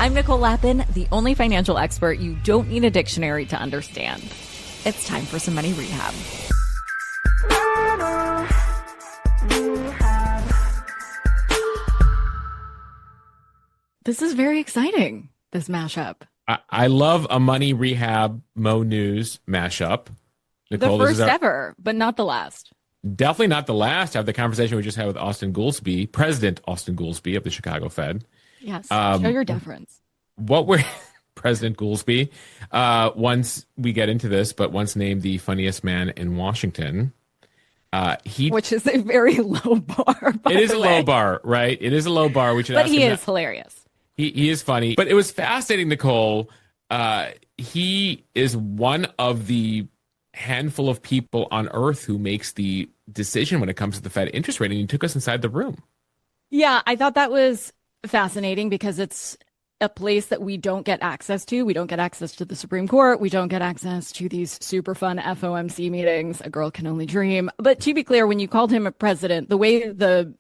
I'm Nicole Lappin, the only financial expert you don't need a dictionary to understand. It's time for some Money Rehab. This is very exciting, this mashup. I love a Money Rehab Mo News mashup. Nicole, the first ever, but not the last. Definitely not the last. I have the conversation we just had with Austan Goolsbee, President Austan Goolsbee of the Chicago Fed. Yes, show your deference. President Goolsbee, once we get into this, but once named the funniest man in Washington. Which is a very low bar, It is a low bar, right? It is a low bar. But he is hilarious. He is funny. But it was fascinating, Nicole. He is one of the handful of people on earth who makes the decision when it comes to the Fed interest rate, and he took us inside the room. Yeah, I thought that was fascinating because it's a place that we don't get access to. We don't get access to the Supreme Court. We don't get access to these super fun FOMC meetings. A girl can only dream. But to be clear, when you called him a president, the way the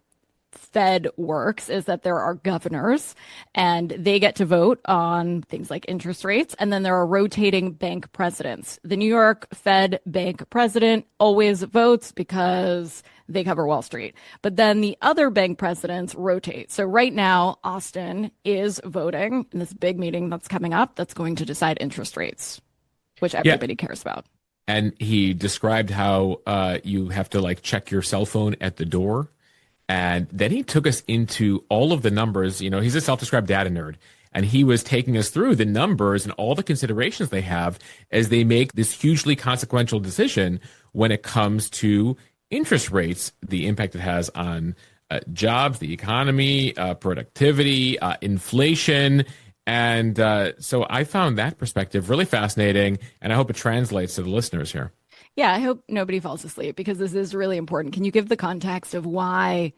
Fed works is that there are governors and they get to vote on things like interest rates. And then there are rotating bank presidents. The New York Fed bank president always votes because they cover Wall Street. But then the other bank presidents rotate. So right now, Austan is voting in this big meeting that's coming up that's going to decide interest rates, which everybody cares about. And he described how you have to check your cell phone at the door. And then he took us into all of the numbers. You know, he's a self-described data nerd. And he was taking us through the numbers and all the considerations they have as they make this hugely consequential decision when it comes to interest rates, the impact it has on jobs, the economy, productivity, inflation. And so I found that perspective really fascinating. And I hope it translates to the listeners here. Yeah, I hope nobody falls asleep because this is really important. Can you give the context of why,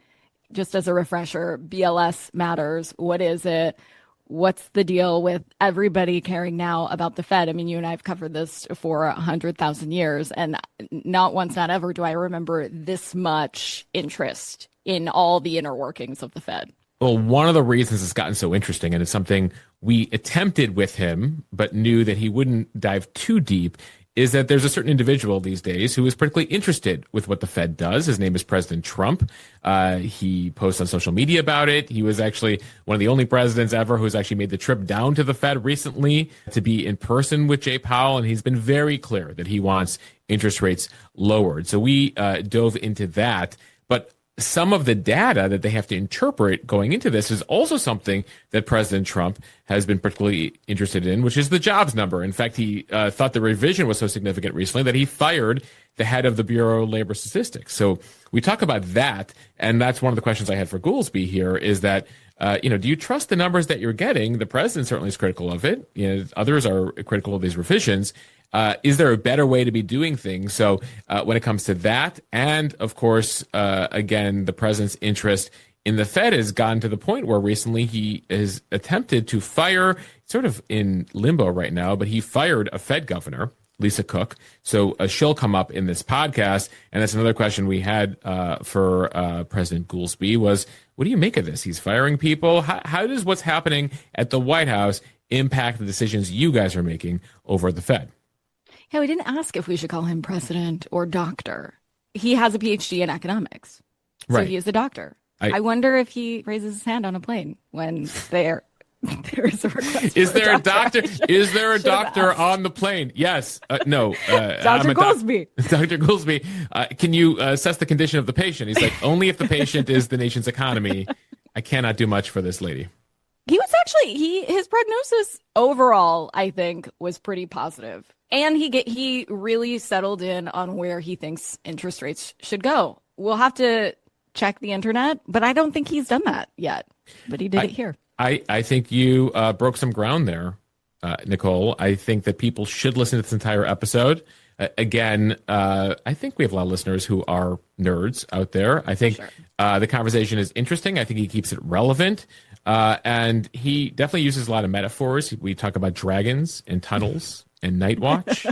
just as a refresher, BLS matters? What is it? What's the deal with everybody caring now about the Fed? I mean, you and I have covered this for 100,000 years, and not once, not ever do I remember this much interest in all the inner workings of the Fed. Well, one of the reasons it's gotten so interesting, and it's something we attempted with him, but knew that he wouldn't dive too deep, is that there's a certain individual these days who is particularly interested with what the Fed does. His name is President Trump. He posts on social media about it. He was actually one of the only presidents ever who's actually made the trip down to the Fed recently to be in person with Jay Powell, and he's been very clear that he wants interest rates lowered. So we dove into that. But some of the data that they have to interpret going into this is also something that President Trump has been particularly interested in, which is the jobs number. In fact, he thought the revision was so significant recently that he fired the head of the Bureau of Labor Statistics. So we talk about that, and that's one of the questions I had for Goolsbee here is that, do you trust the numbers that you're getting? The president certainly is critical of it. Others are critical of these revisions. Is there a better way to be doing things? So when it comes to that, and of course, again, the president's interest in the Fed has gotten to the point where recently he has attempted to fire, sort of in limbo right now, but he fired a Fed governor, Lisa Cook. So she'll come up in this podcast. And that's another question we had for President Goolsbee was, what do you make of this? He's firing people. How does what's happening at the White House impact the decisions you guys are making over at the Fed? Yeah, we didn't ask if we should call him president or doctor. He has a PhD in economics. So right. He is a doctor. I wonder if he raises his hand on a plane when there's a request. Is there a doctor? Is there a doctor on the plane? Yes. No. Dr. Goolsbee. Dr. Goolsbee. Can you assess the condition of the patient? He's like, only if the patient is the nation's economy. I cannot do much for this lady. He was actually, his prognosis overall, I think, was pretty positive. And he really settled in on where he thinks interest rates should go. We'll have to check the internet, but I don't think he's done that yet. But he did it here. I think you broke some ground there, Nicole. I think that people should listen to this entire episode. Again, I think we have a lot of listeners who are nerds out there. I think the conversation is interesting. I think he keeps it relevant. And he definitely uses a lot of metaphors. We talk about dragons and tunnels and Night Watch.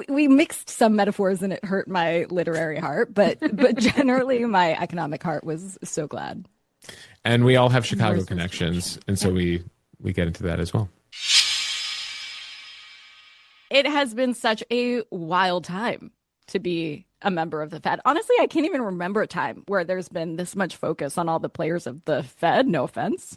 We mixed some metaphors and it hurt my literary heart, but generally my economic heart was so glad. And we all have Chicago connections. And so we we get into that as well. It has been such a wild time to be a member of the Fed. Honestly, I can't even remember a time where there's been this much focus on all the players of the Fed. No offense.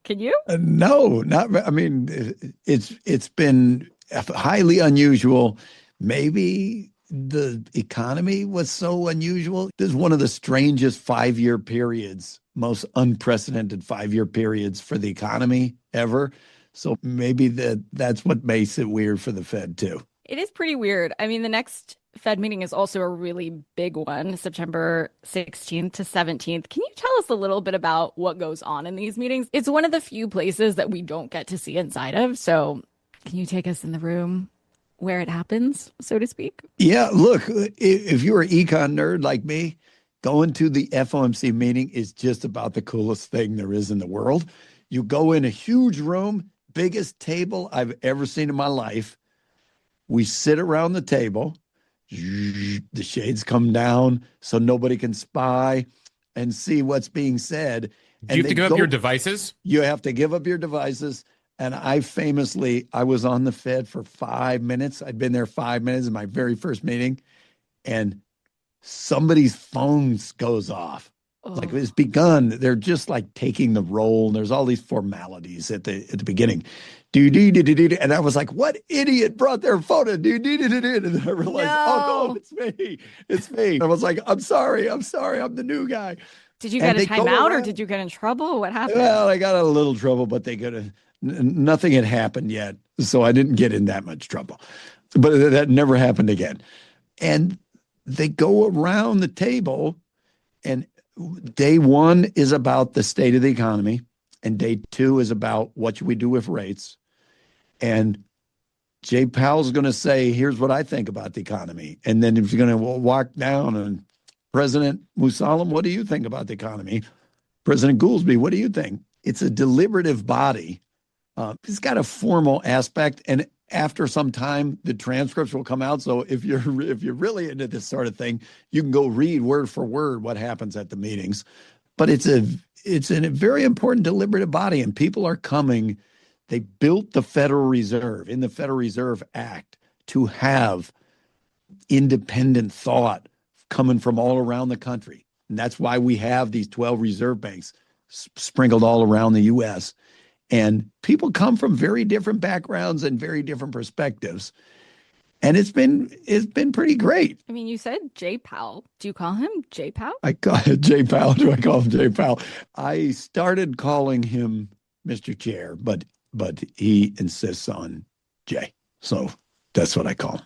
Can you? No, not. I mean, it's been highly unusual. Maybe the economy was so unusual. This is one of the strangest 5-year periods, most unprecedented 5-year periods for the economy ever. So maybe that's what makes it weird for the Fed too. It is pretty weird. I mean, the next Fed meeting is also a really big one, September 16th to 17th. Can you tell us a little bit about what goes on in these meetings? It's one of the few places that we don't get to see inside of. So can you take us in the room where it happens, so to speak? Yeah, look, if you're an econ nerd like me, going to the FOMC meeting is just about the coolest thing there is in the world. You go in a huge room, biggest table I've ever seen in my life. We sit around the table. The shades come down so nobody can spy and see what's being said. Do you have to give up your devices? You have to give up your devices. And I was on the Fed for 5 minutes. I'd been there 5 minutes in my very first meeting, and somebody's phone goes off. Like it's begun. They're just like taking the roll. And there's all these formalities at the beginning. And I was like, what idiot brought their phone in? And then I realized, oh no, it's me. It's me. I was like, I'm sorry. I'm the new guy. Did you get a timeout or did you get in trouble? What happened? Well, I got in a little trouble, but nothing had happened yet. So I didn't get in that much trouble. But that never happened again. And they go around the table, and day one is about the state of the economy, and day two is about what should we do with rates. And Jay Powell's going to say, here's what I think about the economy. And then he's going to walk down and President Musalem, what do you think about the economy? President Goolsbee, what do you think? It's a deliberative body. It's got a formal aspect, and after some time, the transcripts will come out. So if you're really into this sort of thing, you can go read word for word what happens at the meetings. But it's a very important deliberative body, and people are coming. They built the Federal Reserve in the Federal Reserve Act to have independent thought coming from all around the country. And that's why we have these 12 reserve banks sprinkled all around the U.S. And people come from very different backgrounds and very different perspectives. And it's been pretty great. I mean, you said Jay Powell. Do you call him Jay Powell? I call it Jay Powell. Do I call him Jay Powell? I started calling him Mr. Chair, but he insists on Jay. So that's what I call him.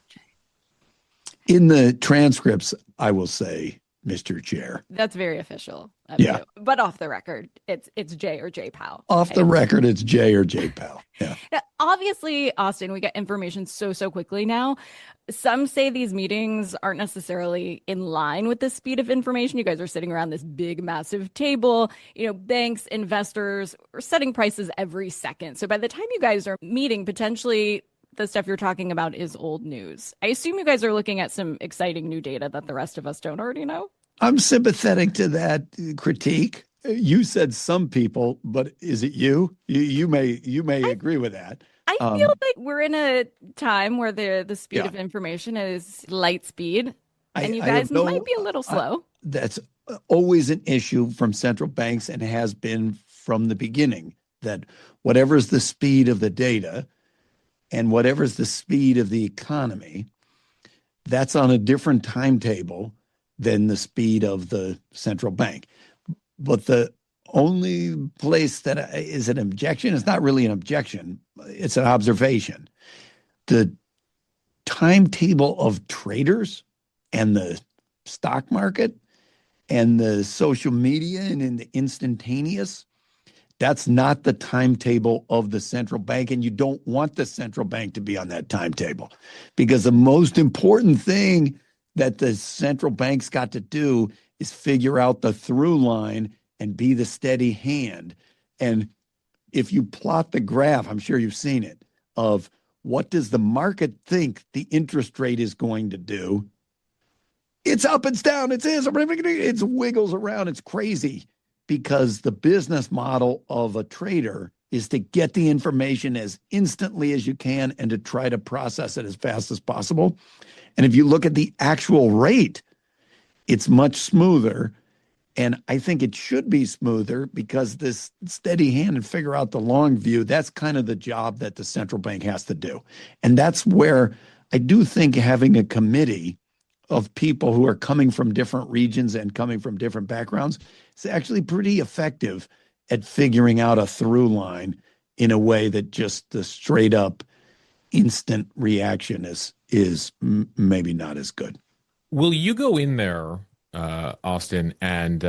In the transcripts, I will say Mr. Chair. That's very official. Yeah. But off the record, it's Jay or Jay Powell. Off the record, it's Jay or Jay Powell. Yeah. Now, obviously, Austin, we get information so quickly now. Some say these meetings aren't necessarily in line with the speed of information. You guys are sitting around this big, massive table. Banks, investors are setting prices every second. So by the time you guys are meeting, potentially the stuff you're talking about is old news. I assume you guys are looking at some exciting new data that the rest of us don't already know. I'm sympathetic to that critique. You said some people, but is it you? You may agree with that. I feel like we're in a time where the speed of information is light speed, and you guys might be a little slow. That's always an issue from central banks and has been from the beginning, that whatever's the speed of the data and whatever's the speed of the economy, that's on a different timetable than the speed of the central bank. But the only place that is an objection, it's not really an objection, it's an observation. The timetable of traders and the stock market and the social media and in the instantaneous, that's not the timetable of the central bank, and you don't want the central bank to be on that timetable, because the most important thing that the central bank's got to do is figure out the through line and be the steady hand. And if you plot the graph, I'm sure you've seen it, of what does the market think the interest rate is going to do, it's up, it's down, it wiggles around, it's crazy. Because the business model of a trader is to get the information as instantly as you can and to try to process it as fast as possible. And if you look at the actual rate, it's much smoother. And I think it should be smoother because this steady hand and figure out the long view, that's kind of the job that the central bank has to do. And that's where I do think having a committee of people who are coming from different regions and coming from different backgrounds is actually pretty effective at figuring out a through line in a way that just the straight up instant reaction is maybe not as good. Will you go in there, Austan, and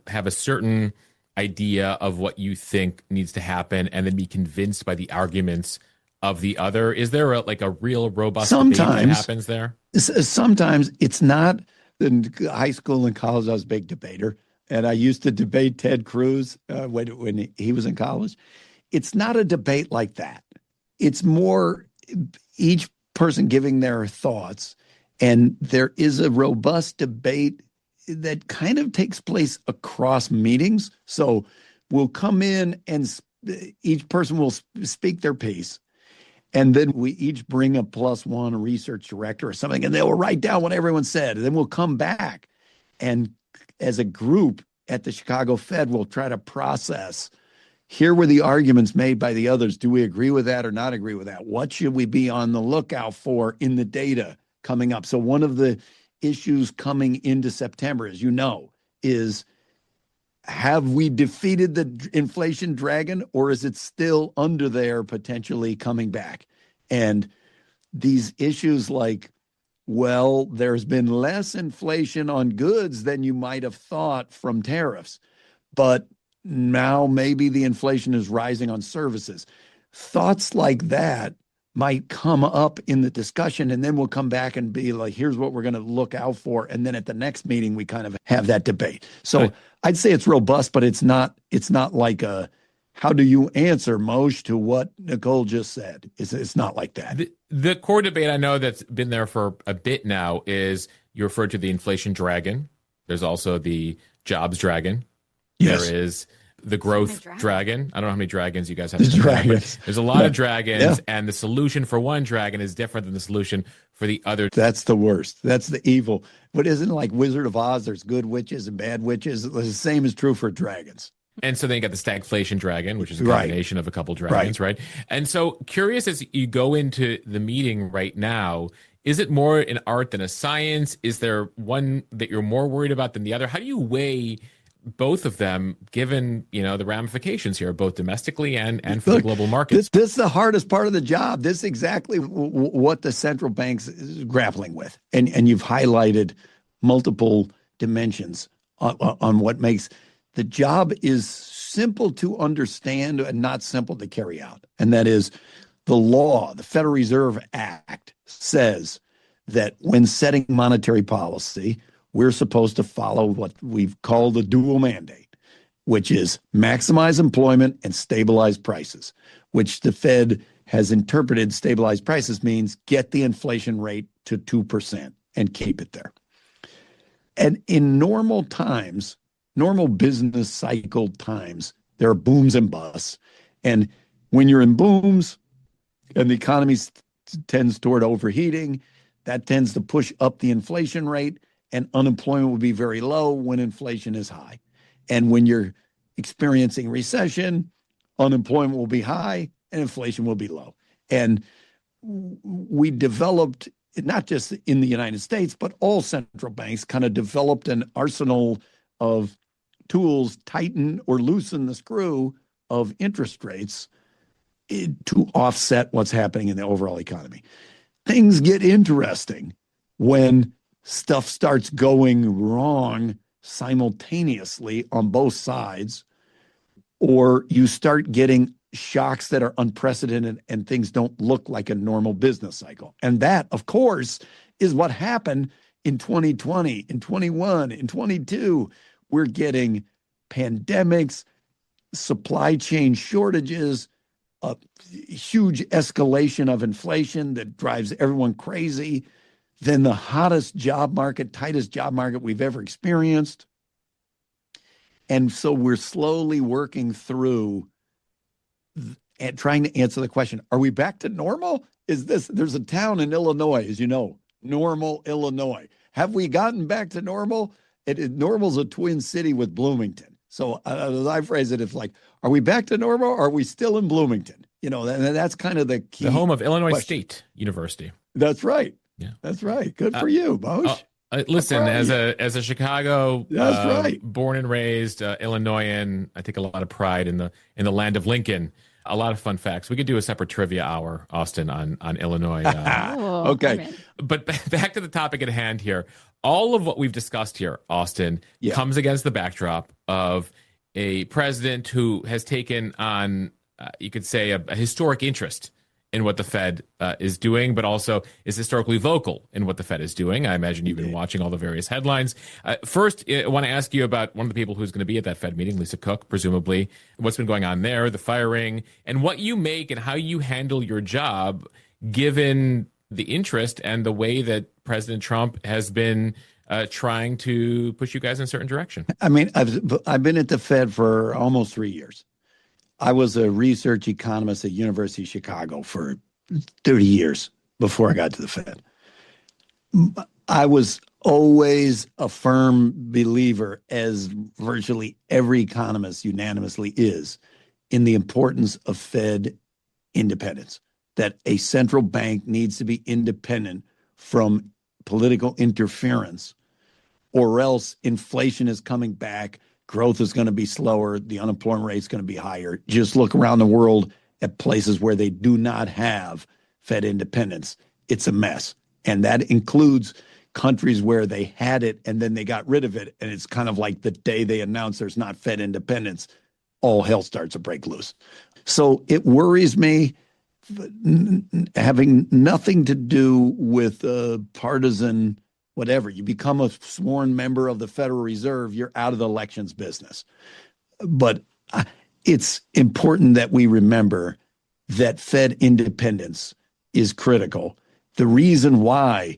have a certain idea of what you think needs to happen and then be convinced by the arguments of the other? Is there a real robust debate that happens there? Sometimes it's not. In high school and college, I was a big debater, and I used to debate Ted Cruz when he was in college. It's not a debate like that. It's more each person giving their thoughts, and there is a robust debate that kind of takes place across meetings. So we'll come in and each person will speak their piece. And then we each bring a +1 research director or something, and they will write down what everyone said. And then we'll come back. And as a group at the Chicago Fed, we'll try to process, here were the arguments made by the others. Do we agree with that or not agree with that? What should we be on the lookout for in the data coming up? So one of the issues coming into September, as you know, is have we defeated the inflation dragon, or is it still under there potentially coming back? And these issues like, well, there's been less inflation on goods than you might have thought from tariffs, but now maybe the inflation is rising on services. Thoughts like that might come up in the discussion, and then we'll come back and be like, here's what we're going to look out for. And then at the next meeting, we kind of have that debate. So right. I'd say it's robust, but it's not like a, how do you answer, Mosh, to what Nicole just said? It's not like that. The core debate I know that's been there for a bit now is you referred to the inflation dragon. There's also the jobs dragon. Yes. There is the growth dragon. I don't know how many dragons you guys have. There's a lot yeah. of dragons, and the solution for one dragon is different than the solution for the other. That's the worst. That's the evil. But isn't it like Wizard of Oz? There's good witches and bad witches. The same is true for dragons. And so then you got the stagflation dragon, which is a combination of a couple dragons, right? And so curious, as you go into the meeting right now, is it more an art than a science? Is there one that you're more worried about than the other? How do you weigh both of them, given the ramifications here, both domestically and for the global markets? This is the hardest part of the job. This is exactly what the central bank's is grappling with, and you've highlighted multiple dimensions on what makes the job is simple to understand and not simple to carry out, and that is the law. The Federal Reserve Act says that when setting monetary policy, we're supposed to follow what we've called the dual mandate, which is maximize employment and stabilize prices, which the Fed has interpreted stabilize prices means get the inflation rate to 2% and keep it there. And in normal times, normal business cycle times, there are booms and busts. And when you're in booms and the economy tends toward overheating, that tends to push up the inflation rate, and unemployment will be very low when inflation is high. And when you're experiencing recession, unemployment will be high and inflation will be low. And we developed, not just in the United States, but all central banks kind of developed an arsenal of tools, tighten or loosen the screw of interest rates to offset what's happening in the overall economy. Things get interesting when stuff starts going wrong simultaneously on both sides, or you start getting shocks that are unprecedented and things don't look like a normal business cycle. And that, of course, is what happened in 2020, in 21, in 22. We're getting pandemics, supply chain shortages, a huge escalation of inflation that drives everyone crazy, then the hottest job market, tightest job market we've ever experienced. And so we're slowly working through and trying to answer the question, are we back to normal? There's a town in Illinois, as you know, Normal, Illinois. Have we gotten back to normal? Normal's a twin city with Bloomington. So as I phrase it, it's like, are we back to normal? Or are we still in Bloomington? That's kind of the key. The home of Illinois question. State University. That's right. Yeah, that's right. Good for you, Mosh. Listen, as a Chicago, that's right, born and raised Illinoisan, I take a lot of pride in the land of Lincoln. A lot of fun facts. We could do a separate trivia hour, Austin, on Illinois. Okay. But back to the topic at hand here. All of what we've discussed here, Austin, comes against the backdrop of a president who has taken on, you could say, a historic interest in what the Fed is doing, but also is historically vocal in what the Fed is doing. I imagine you've been watching all the various headlines. First, I want to ask you about one of the people who's going to be at that Fed meeting, Lisa Cook, presumably, what's been going on there, the firing, and what you make and how you handle your job, given the interest and the way that President Trump has been trying to push you guys in a certain direction. I mean, I've been at the Fed for almost 3 years. I was a research economist at University of Chicago for 30 years before I got to the Fed. I was always a firm believer, as virtually every economist unanimously is, in the importance of Fed independence, that a central bank needs to be independent from political interference, or else inflation is coming back. Growth is going to be slower. The unemployment rate is going to be higher. Just look around the world at places where they do not have Fed independence. It's a mess. And that includes countries where they had it and then they got rid of it. And it's kind of like the day they announce there's not Fed independence, all hell starts to break loose. So it worries me, having nothing to do with partisan whatever. You become a sworn member of the Federal Reserve, you're out of the elections business. But it's important that we remember that Fed independence is critical. The reason why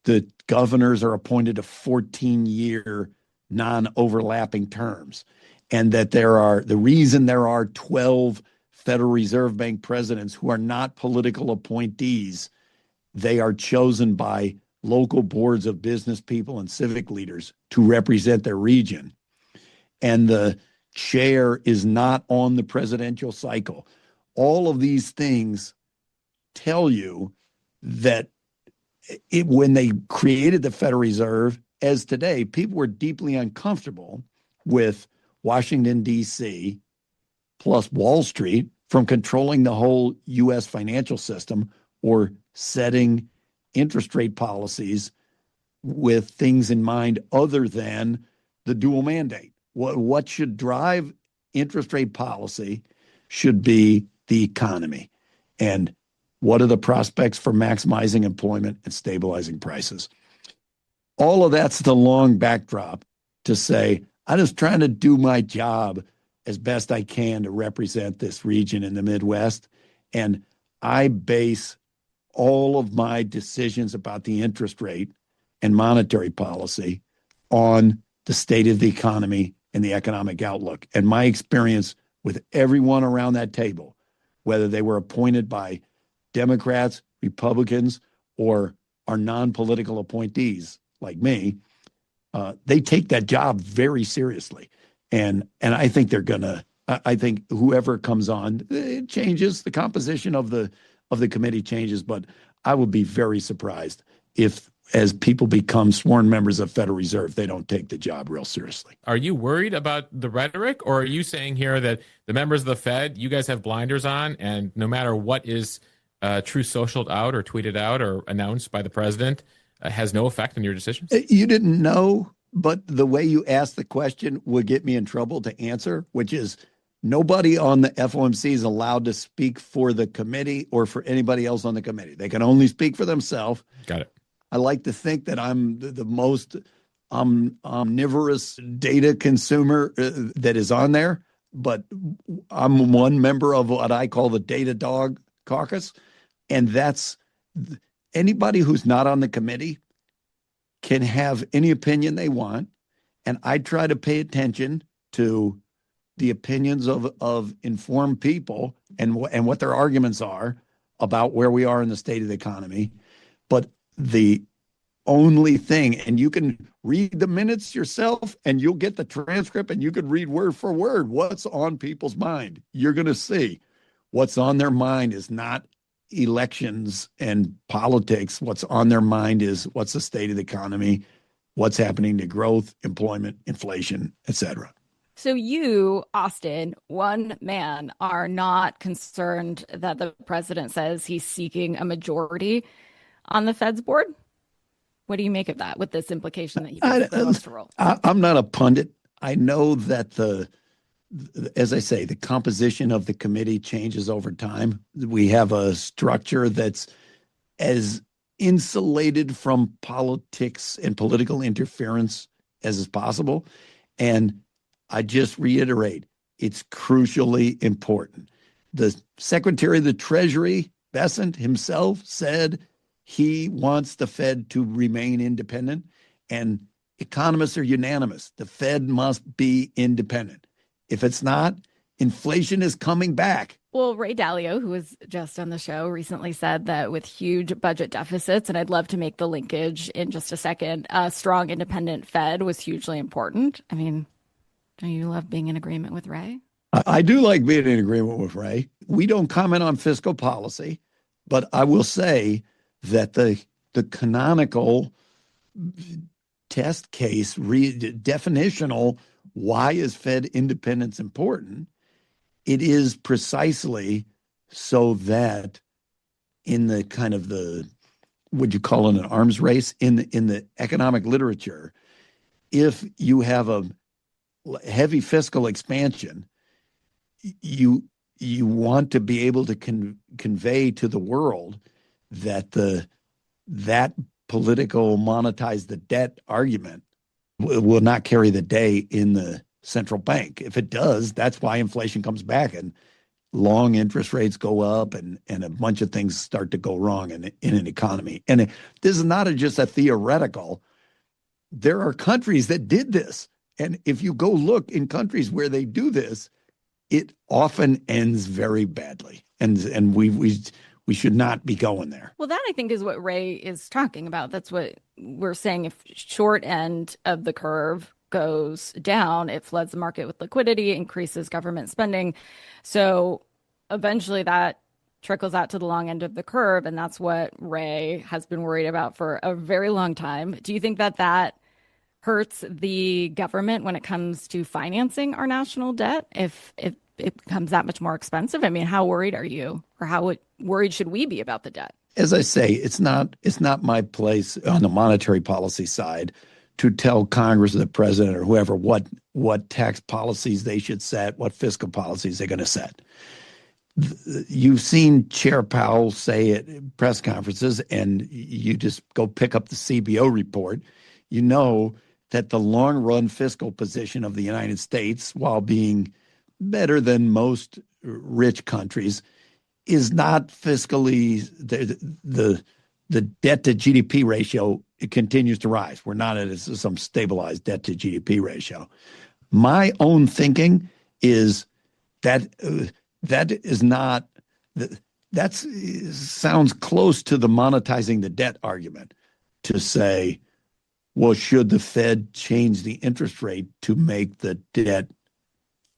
the governors are appointed to 14-year non-overlapping terms, and that the reason there are 12 Federal Reserve Bank presidents who are not political appointees, they are chosen by local boards of business people and civic leaders to represent their region. And the chair is not on the presidential cycle. All of these things tell you that when they created the Federal Reserve, as today, people were deeply uncomfortable with Washington, D.C., plus Wall Street from controlling the whole U.S. financial system or setting interest rate policies with things in mind other than the dual mandate. What should drive interest rate policy should be the economy. And what are the prospects for maximizing employment and stabilizing prices? All of that's the long backdrop to say, I'm just trying to do my job as best I can to represent this region in the Midwest. And I base all of my decisions about the interest rate and monetary policy on the state of the economy and the economic outlook. And my experience with everyone around that table, whether they were appointed by Democrats, Republicans, or are non-political appointees like me, they take that job very seriously. And I think I think whoever comes on, it changes, the composition of the committee changes, but I would be very surprised if, as people become sworn members of Federal Reserve, they don't take the job real seriously. Are you worried about the rhetoric, or are you saying here that the members of the Fed, you guys have blinders on, and no matter what is true socialed out or tweeted out or announced by the president has no effect on your decisions? You didn't know, but the way you asked the question would get me in trouble to answer, which is, nobody on the FOMC is allowed to speak for the committee or for anybody else on the committee. They can only speak for themselves. Got it. I like to think that I'm the most omnivorous data consumer that is on there, but I'm one member of what I call the Data Dog Caucus. And that's anybody who's not on the committee can have any opinion they want. And I try to pay attention to the opinions of informed people and what their arguments are about where we are in the state of the economy. But the only thing, and you can read the minutes yourself and you'll get the transcript and you can read word for word what's on people's mind. You're going to see what's on their mind is not elections and politics. What's on their mind is what's the state of the economy, what's happening to growth, employment, inflation, et cetera. So you, Austan, one man, are not concerned that the president says he's seeking a majority on the Fed's board? What do you make of that with this implication that he basically wants to roll? I'm not a pundit. I know that as I say, the composition of the committee changes over time. We have a structure that's as insulated from politics and political interference as is possible. And I just reiterate, it's crucially important. The Secretary of the Treasury, Bessent himself, said he wants the Fed to remain independent, and economists are unanimous. The Fed must be independent. If it's not, inflation is coming back. Well, Ray Dalio, who was just on the show, recently said that with huge budget deficits, and I'd love to make the linkage in just a second, a strong independent Fed was hugely important. I mean, don't you love being in agreement with Ray? I do like being in agreement with Ray. We don't comment on fiscal policy, but I will say that the canonical test case, definitional, why is Fed independence important? It is precisely so that in the kind of would you call it an arms race in the economic literature, if you have a heavy fiscal expansion, you want to be able to convey to the world that that political monetize the debt argument will not carry the day in the central bank. If it does, that's why inflation comes back and long interest rates go up and a bunch of things start to go wrong in an economy. And this is not just a theoretical. There are countries that did this. And if you go look in countries where they do this, it often ends very badly. And we should not be going there. Well, that I think is what Ray is talking about. That's what we're saying. If short end of the curve goes down, it floods the market with liquidity, increases government spending. So eventually that trickles out to the long end of the curve. And that's what Ray has been worried about for a very long time. Do you think that hurts the government when it comes to financing our national debt if it becomes that much more expensive? I mean, how worried are you, or how worried should we be about the debt? As I say, it's not my place on the monetary policy side to tell Congress or the president or whoever what tax policies they should set, what fiscal policies they're going to set. You've seen Chair Powell say at press conferences, and you just go pick up the CBO report, you know that the long-run fiscal position of the United States, while being better than most rich countries, is not fiscally the debt to GDP ratio. It continues to rise. We're not at some stabilized debt to GDP ratio. My own thinking is that is not that sounds close to the monetizing the debt argument to say, well, should the Fed change the interest rate to make the debt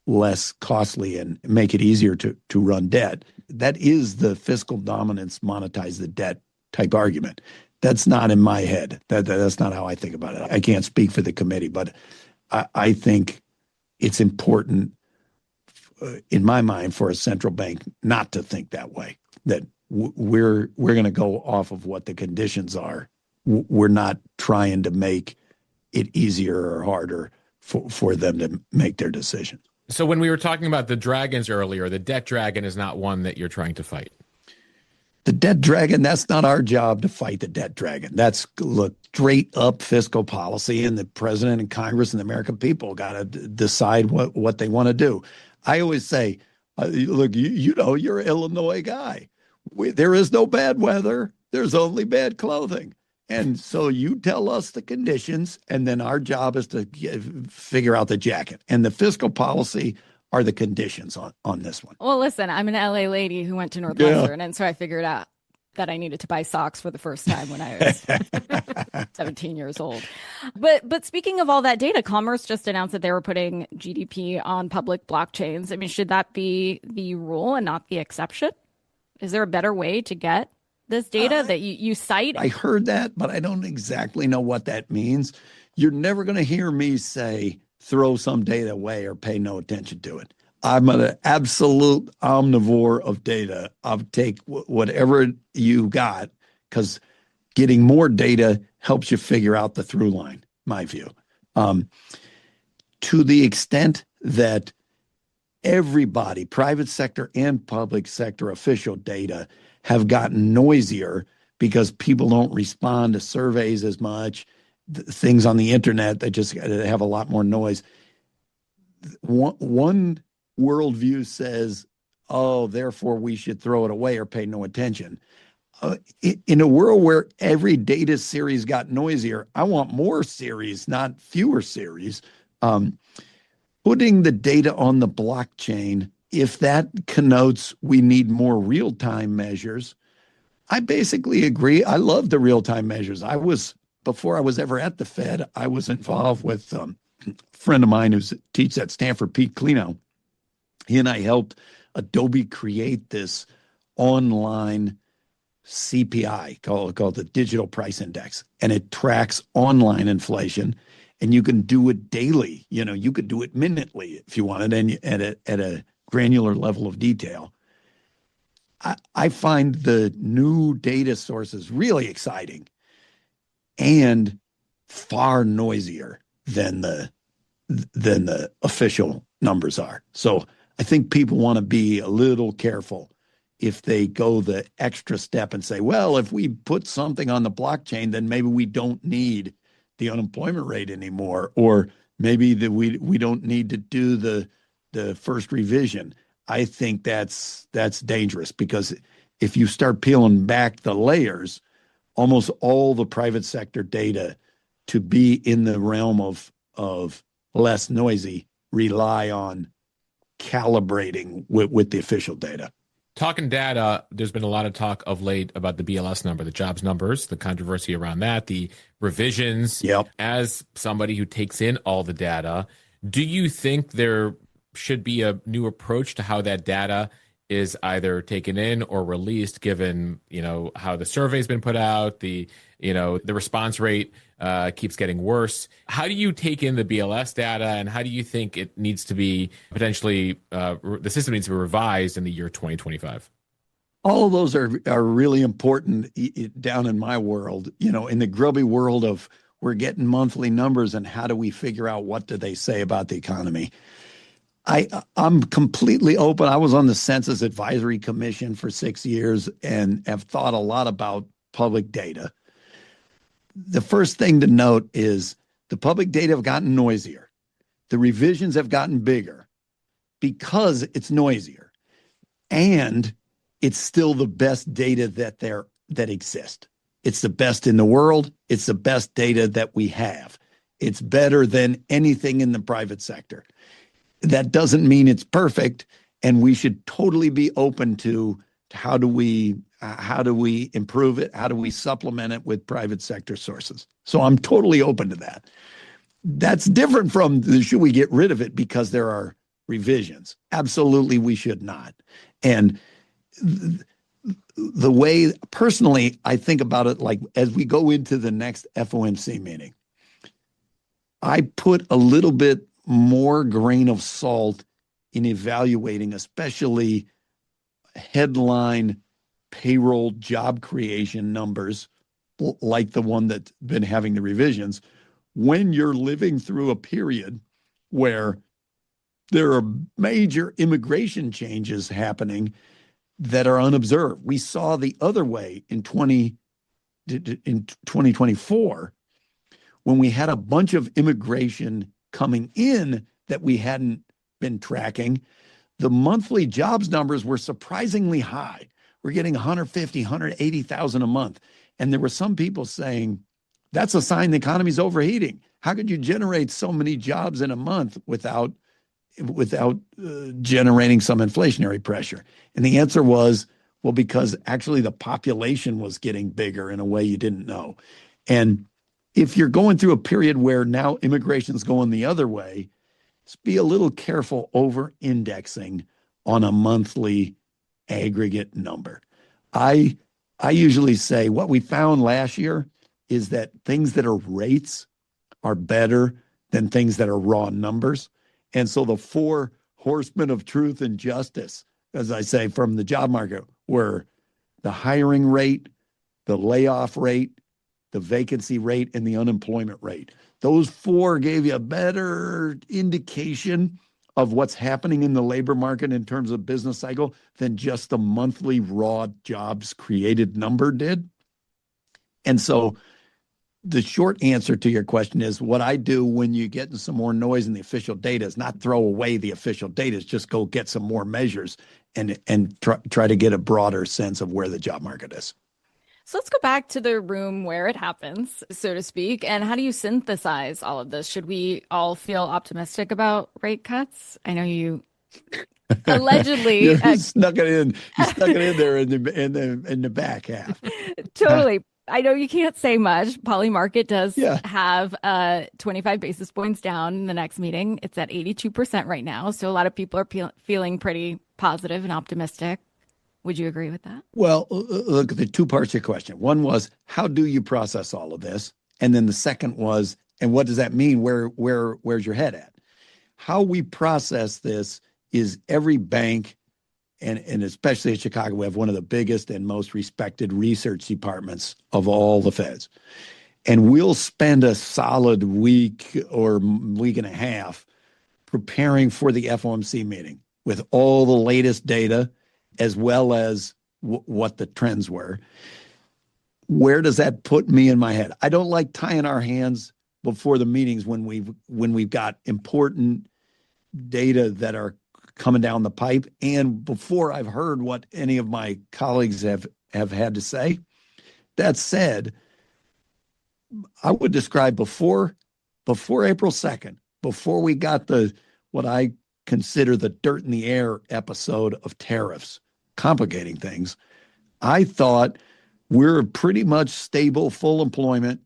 less costly and make it easier to run debt? That is the fiscal dominance, monetize the debt type argument. That's not in my head. That's not how I think about it. I can't speak for the committee, but I think it's important, in my mind, for a central bank not to think that way, that we're going to go off of what the conditions are. We're not trying to make it easier or harder for them to make their decisions. So when we were talking about the dragons earlier, the debt dragon is not one that you're trying to fight. The debt dragon, that's not our job to fight the debt dragon. That's straight up fiscal policy, and the president and Congress and the American people got to decide what they want to do. I always say, look, you're an Illinois guy. There is no bad weather. There's only bad clothing. And so you tell us the conditions, and then our job is to figure out the jacket. And the fiscal policy are the conditions on this one. Well, listen, I'm an LA lady who went to Northwestern, and so I figured out that I needed to buy socks for the first time when I was 17 years old. But speaking of all that data, Commerce just announced that they were putting GDP on public blockchains. I mean, should that be the rule and not the exception? Is there a better way to get this data that you cite? I heard that, but I don't exactly know what that means. You're never going to hear me say throw some data away or pay no attention to it. I'm an absolute omnivore of data. I'll take whatever you got, because getting more data helps you figure out the through line, my view. To the extent that everybody, private sector and public sector official data, have gotten noisier because people don't respond to surveys as much, things on the internet that just have a lot more noise. One worldview says, oh, therefore we should throw it away or pay no attention. In a world where every data series got noisier, I want more series, not fewer series. Putting the data on the blockchain, if that connotes we need more real-time measures, I basically agree. I love the real-time measures. Before I was ever at the Fed, I was involved with a friend of mine who teaches at Stanford, Pete Clino. He and I helped Adobe create this online CPI called the Digital Price Index, and it tracks online inflation, and you can do it daily. You could do it minutely if you wanted, and at a granular level of detail. I find the new data sources really exciting and far noisier than the official numbers are. So I think people want to be a little careful if they go the extra step and say, well, if we put something on the blockchain, then maybe we don't need the unemployment rate anymore, or maybe that we don't need to do the first revision. I think that's dangerous, because if you start peeling back the layers, almost all the private sector data to be in the realm of less noisy rely on calibrating with the official data. Talking data, there's been a lot of talk of late about the BLS number, the jobs numbers, the controversy around that, the revisions. Yep. As somebody who takes in all the data, do you think there should be a new approach to how that data is either taken in or released, given, how the survey's been put out, the response rate keeps getting worse? How do you take in the BLS data, and how do you think it needs to be potentially, the system needs to be revised in the year 2025? All of those are really important down in my world, in the grubby world of we're getting monthly numbers and how do we figure out what do they say about the economy? I'm completely open. I was on the Census Advisory Commission for 6 years and have thought a lot about public data. The first thing to note is the public data have gotten noisier. The revisions have gotten bigger because it's noisier, and it's still the best data that exist. It's the best in the world. It's the best data that we have. It's better than anything in the private sector. That doesn't mean it's perfect, and we should totally be open to how do we improve it? How do we supplement it with private sector sources? So I'm totally open to that. That's different from should we get rid of it because there are revisions? Absolutely, we should not. And the way personally I think about it, like as we go into the next FOMC meeting, I put a little bit more grain of salt in evaluating, especially headline payroll job creation numbers like the one that's been having the revisions, when you're living through a period where there are major immigration changes happening that are unobserved. We saw the other way in 2024 when we had a bunch of immigration coming in that we hadn't been tracking. The monthly jobs numbers were surprisingly high. We're getting 150, 180,000 a month. And there were some people saying, that's a sign the economy's overheating. How could you generate so many jobs in a month without without generating some inflationary pressure? And the answer was, well, because actually the population was getting bigger in a way you didn't know. And if you're going through a period where now immigration's going the other way, just be a little careful over indexing on a monthly aggregate number. I usually say what we found last year is that things that are rates are better than things that are raw numbers. And so the four horsemen of truth and justice, as I say, from the job market were the hiring rate, the layoff rate, the vacancy rate, and the unemployment rate. Those four gave you a better indication of what's happening in the labor market in terms of business cycle than just the monthly raw jobs created number did. And so the short answer to your question is what I do when you get some more noise in the official data is not throw away the official data, is just go get some more measures and try to get a broader sense of where the job market is. So let's go back to the room where it happens, so to speak. And how do you synthesize all of this? Should we all feel optimistic about rate cuts? I know you allegedly You snuck it in. You snuck it in there in the back half. Totally. I know you can't say much. Poly Market does Yeah. have 25 basis points down in the next meeting. It's at 82% right now. So a lot of people are feeling pretty positive and optimistic. Would you agree with that? Well, look at the two parts of your question. One was, how do you process all of this? And then the second was, and what does that mean? Where's your head at? How we process this is every bank, and especially in Chicago, we have one of the biggest and most respected research departments of all the Feds. And we'll spend a solid week or week and a half preparing for the FOMC meeting with all the latest data, as well as what the trends were. Where does that put me in my head? I don't like tying our hands before the meetings when we've got important data that are coming down the pipe, and before I've heard what any of my colleagues have had to say. That said, I would describe before April 2nd, before we got what I consider the dirt in the air episode of tariffs complicating things, I thought we're pretty much stable, full employment.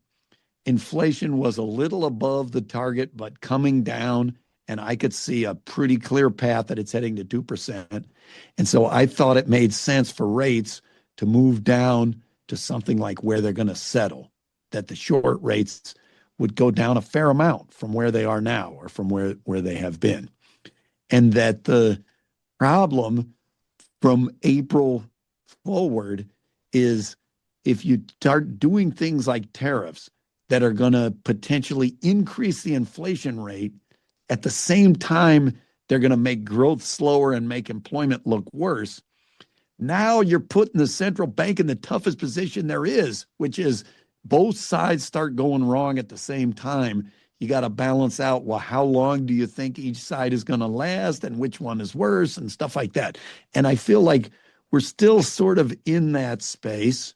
Inflation was a little above the target, but coming down, and I could see a pretty clear path that it's heading to 2%. And so I thought it made sense for rates to move down to something like where they're going to settle, that the short rates would go down a fair amount from where they are now or from where they have been. And that the problem from April forward is if you start doing things like tariffs that are going to potentially increase the inflation rate, at the same time they're going to make growth slower and make employment look worse, now you're putting the central bank in the toughest position there is, which is both sides start going wrong at the same time. You got to balance out, well, how long do you think each side is going to last and which one is worse and stuff like that. And I feel like we're still sort of in that space.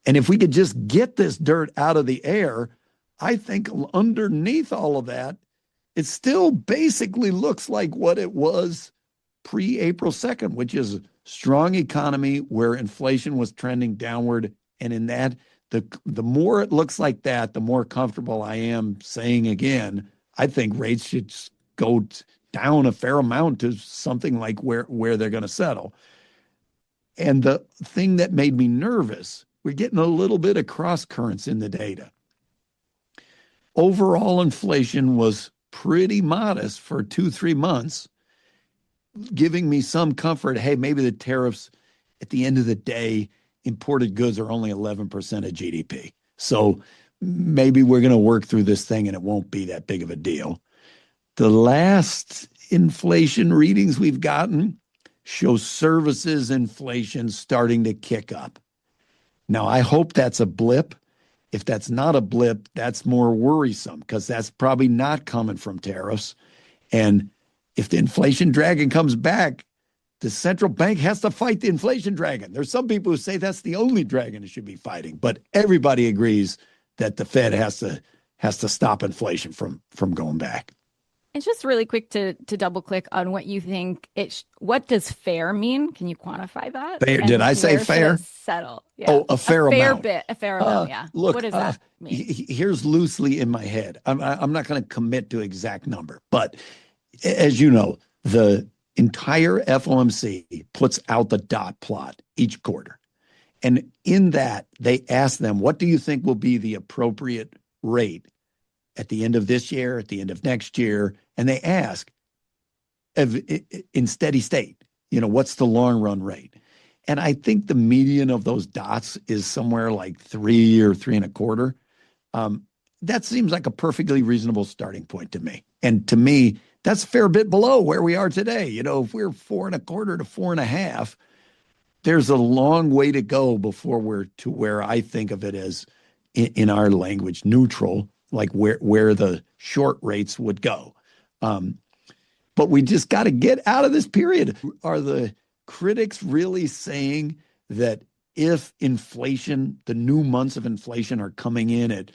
And if we could just get this dirt out of the air, I think underneath all of that, it still basically looks like what it was pre-April 2nd, which is a strong economy where inflation was trending downward. And in that, the more it looks like that, the more comfortable I am saying again, I think rates should go down a fair amount to something like where they're going to settle. And the thing that made me nervous, we're getting a little bit of cross currents in the data. Overall inflation was pretty modest for 2-3 months, giving me some comfort. Hey, maybe the tariffs at the end of the day, imported goods are only 11% of GDP. So maybe we're going to work through this thing and it won't be that big of a deal. The last inflation readings we've gotten show services inflation starting to kick up. Now, I hope that's a blip. If that's not a blip, that's more worrisome because that's probably not coming from tariffs. And if the inflation dragon comes back, the central bank has to fight the inflation dragon. There's some people who say that's the only dragon it should be fighting, but everybody agrees that the Fed has to stop inflation from going back. And just really quick to double click on what you think what does fair mean? Can you quantify that? Fair, did And I say where should it fair? settle? Yeah. Oh, a fair amount. A fair amount, yeah. What Look, does that mean? here's loosely in my head. I'm not going to commit to exact number, but as you know, the entire FOMC puts out the dot plot each quarter. And in that, they ask them, what do you think will be the appropriate rate at the end of this year, at the end of next year? And they ask, in steady state, what's the long run rate? And I think the median of those dots is somewhere like 3 or 3.25. That seems like a perfectly reasonable starting point to me. And to me, that's a fair bit below where we are today. If we're 4.25 to 4.5, there's a long way to go before we're to where I think of it as, in our language, neutral, like where the short rates would go. But we just got to get out of this period. Are the critics really saying that if inflation, the new months of inflation are coming in at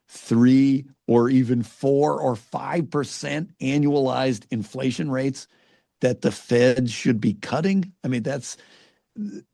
3 or even 4 or 5% annualized inflation rates, that the Fed should be cutting? I mean,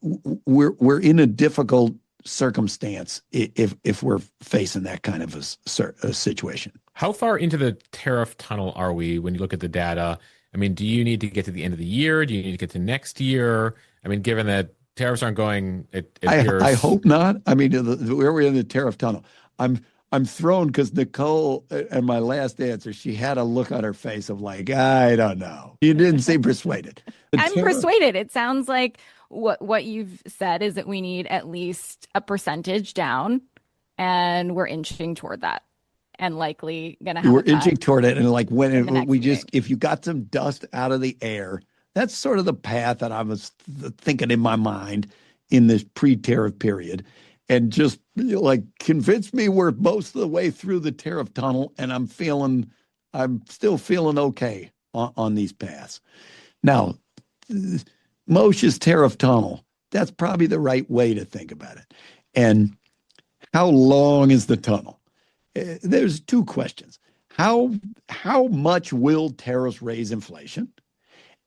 we're in a difficult circumstance if we're facing that kind of a situation. How far into the tariff tunnel are we when you look at the data? I mean, do you need to get to the end of the year? Do you need to get to next year? I mean, given that tariffs aren't going, it appears. I hope not. I mean, where we're in the tariff tunnel, I'm thrown because Nicole, and my last answer, she had a look on her face of like, I don't know. You didn't seem persuaded. I'm persuaded. It sounds like what you've said is that we need at least a percentage down, and we're inching toward that. And likely going to have. We're inching toward it, and like when we meeting. if you got some dust out of the air, that's sort of the path that I was thinking in my mind in this pre-tariff period, and just like convince me we're most of the way through the tariff tunnel, and I'm still feeling okay on these paths. Now, Mosh's tariff tunnel, that's probably the right way to think about it. And how long is the tunnel? There's two questions. How much will tariffs raise inflation?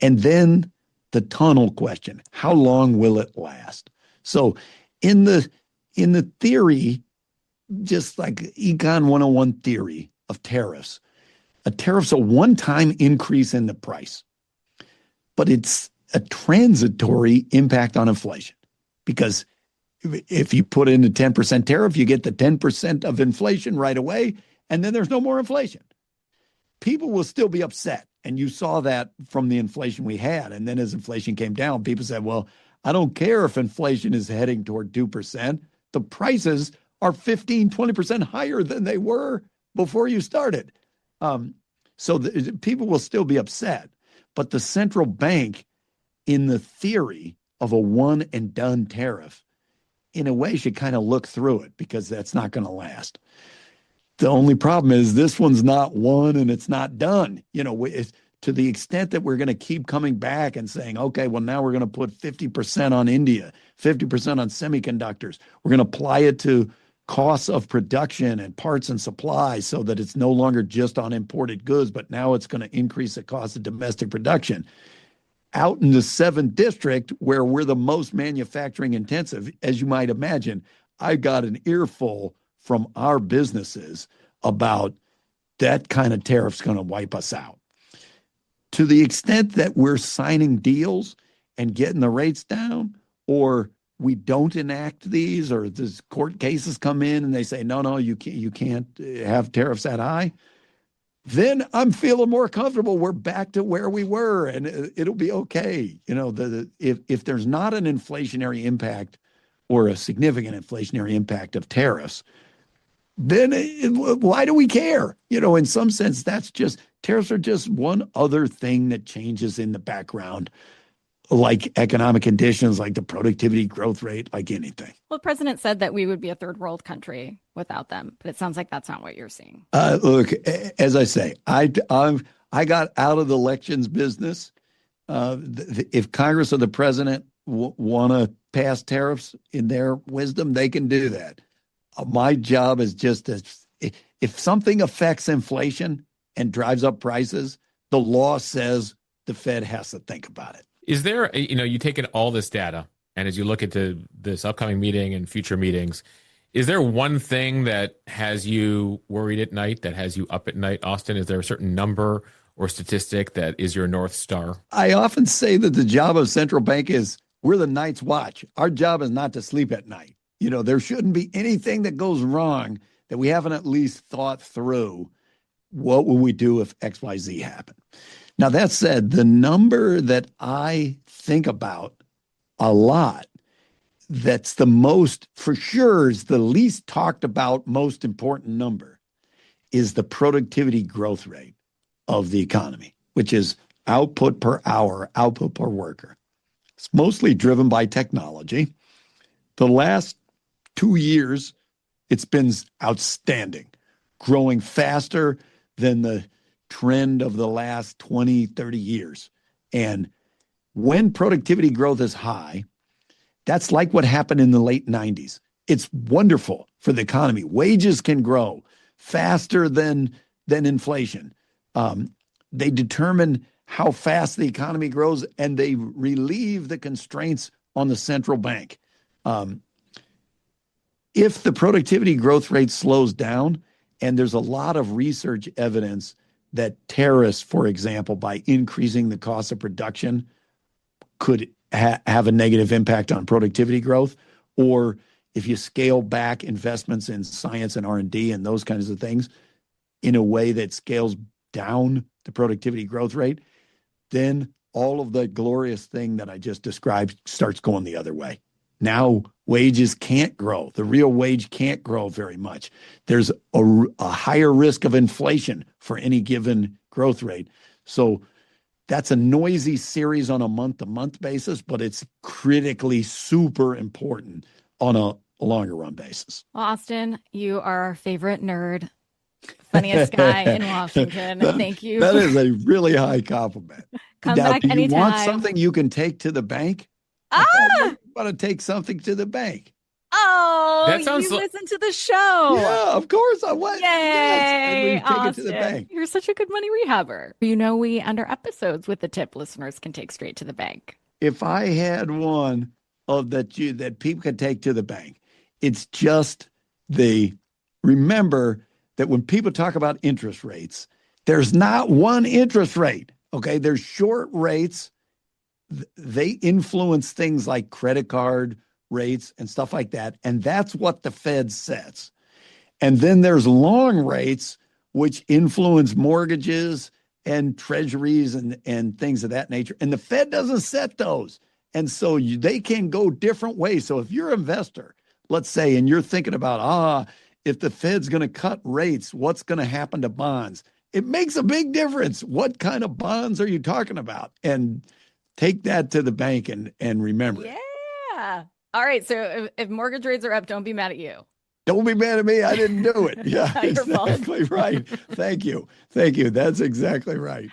And then the tunnel question, how long will it last? So in the theory, just like Econ 101 theory of tariffs, a tariff's a one-time increase in the price, but it's a transitory impact on inflation, because if you put in a 10% tariff, you get the 10% of inflation right away, and then there's no more inflation. People will still be upset, and you saw that from the inflation we had. And then as inflation came down, people said, well, I don't care if inflation is heading toward 2%. The prices are 15, 20% higher than they were before you started. So people will still be upset. But the central bank, in the theory of a one-and-done tariff, in a way should kind of look through it, because that's not going to last. The only problem is this one's not one and it's not done. To the extent that we're going to keep coming back and saying, okay, well, now we're going to put 50% on India, 50% on semiconductors. We're going to apply it to costs of production and parts and supplies so that it's no longer just on imported goods, but now it's going to increase the cost of domestic production. Out in the 7th district, where we're the most manufacturing intensive, as you might imagine, I got an earful from our businesses about that kind of tariff's going to wipe us out. To the extent that we're signing deals and getting the rates down, or we don't enact these, or these court cases come in and they say, no, you can't have tariffs that high, then I'm feeling more comfortable. We're back to where we were, and it'll be okay. If there's not an inflationary impact or a significant inflationary impact of tariffs, then why do we care? In some sense, tariffs are just one other thing that changes in the background, like economic conditions, like the productivity growth rate, like anything. Well, the president said that we would be a third world country without them, but it sounds like that's not what you're seeing. Look, as I say, I got out of the elections business. If Congress or the president want to pass tariffs in their wisdom, they can do that. My job is just if something affects inflation, and drives up prices, the law says the Fed has to think about it. Is there, you take in all this data, and as you look into this upcoming meeting and future meetings, is there one thing that has you worried at night, that has you up at night, Austan? Is there a certain number or statistic that is your North Star? I often say that the job of central bank is we're the night's watch. Our job is not to sleep at night. There shouldn't be anything that goes wrong that we haven't at least thought through. What will we do if XYZ happen? Now, that said, the number that I think about a lot, that's the most, for sure, is the least talked about, most important number, is the productivity growth rate of the economy, which is output per hour, output per worker. It's mostly driven by technology. The last 2 years, it's been outstanding, growing faster than the trend of the last 20, 30 years. And when productivity growth is high, that's like what happened in the late 90s. It's wonderful for the economy. Wages can grow faster than inflation. They determine how fast the economy grows, and they relieve the constraints on the central bank. If the productivity growth rate slows down, and there's a lot of research evidence that tariffs, for example, by increasing the cost of production, could have a negative impact on productivity growth, or if you scale back investments in science and R&D and those kinds of things in a way that scales down the productivity growth rate, then all of the glorious thing that I just described starts going the other way. Now wages can't grow. The real wage can't grow very much. There's a higher risk of inflation for any given growth rate. So that's a noisy series on a month-to-month basis, but it's critically super important on a longer run basis. Well, Austan, you are our favorite nerd, funniest guy in Washington. Thank you. That is a really high compliment. Come now, back do you anytime. want something you can take to the bank? Ah! You want to take something to the bank. Oh, That sounds you listen to the show. Yeah, of course I would. Yay, Yes, and we take it to the Austan. bank. You're such a good money rehabber. We end our episodes with the tip listeners can take straight to the bank. If I had one that people could take to the bank, it's just remember that when people talk about interest rates, there's not one interest rate. Okay, there's short rates. They influence things like credit card rates and stuff like that. And that's what the Fed sets. And then there's long rates, which influence mortgages and treasuries and things of that nature. And the Fed doesn't set those. And so they can go different ways. So if you're an investor, let's say, and you're thinking about, if the Fed's going to cut rates, what's going to happen to bonds? It makes a big difference. What kind of bonds are you talking about? And take that to the bank and remember it. Yeah. All right. So if mortgage rates are up, don't be mad at you. Don't be mad at me. I didn't do it. Yeah, Your fault. exactly right. Thank you. Thank you. That's exactly right.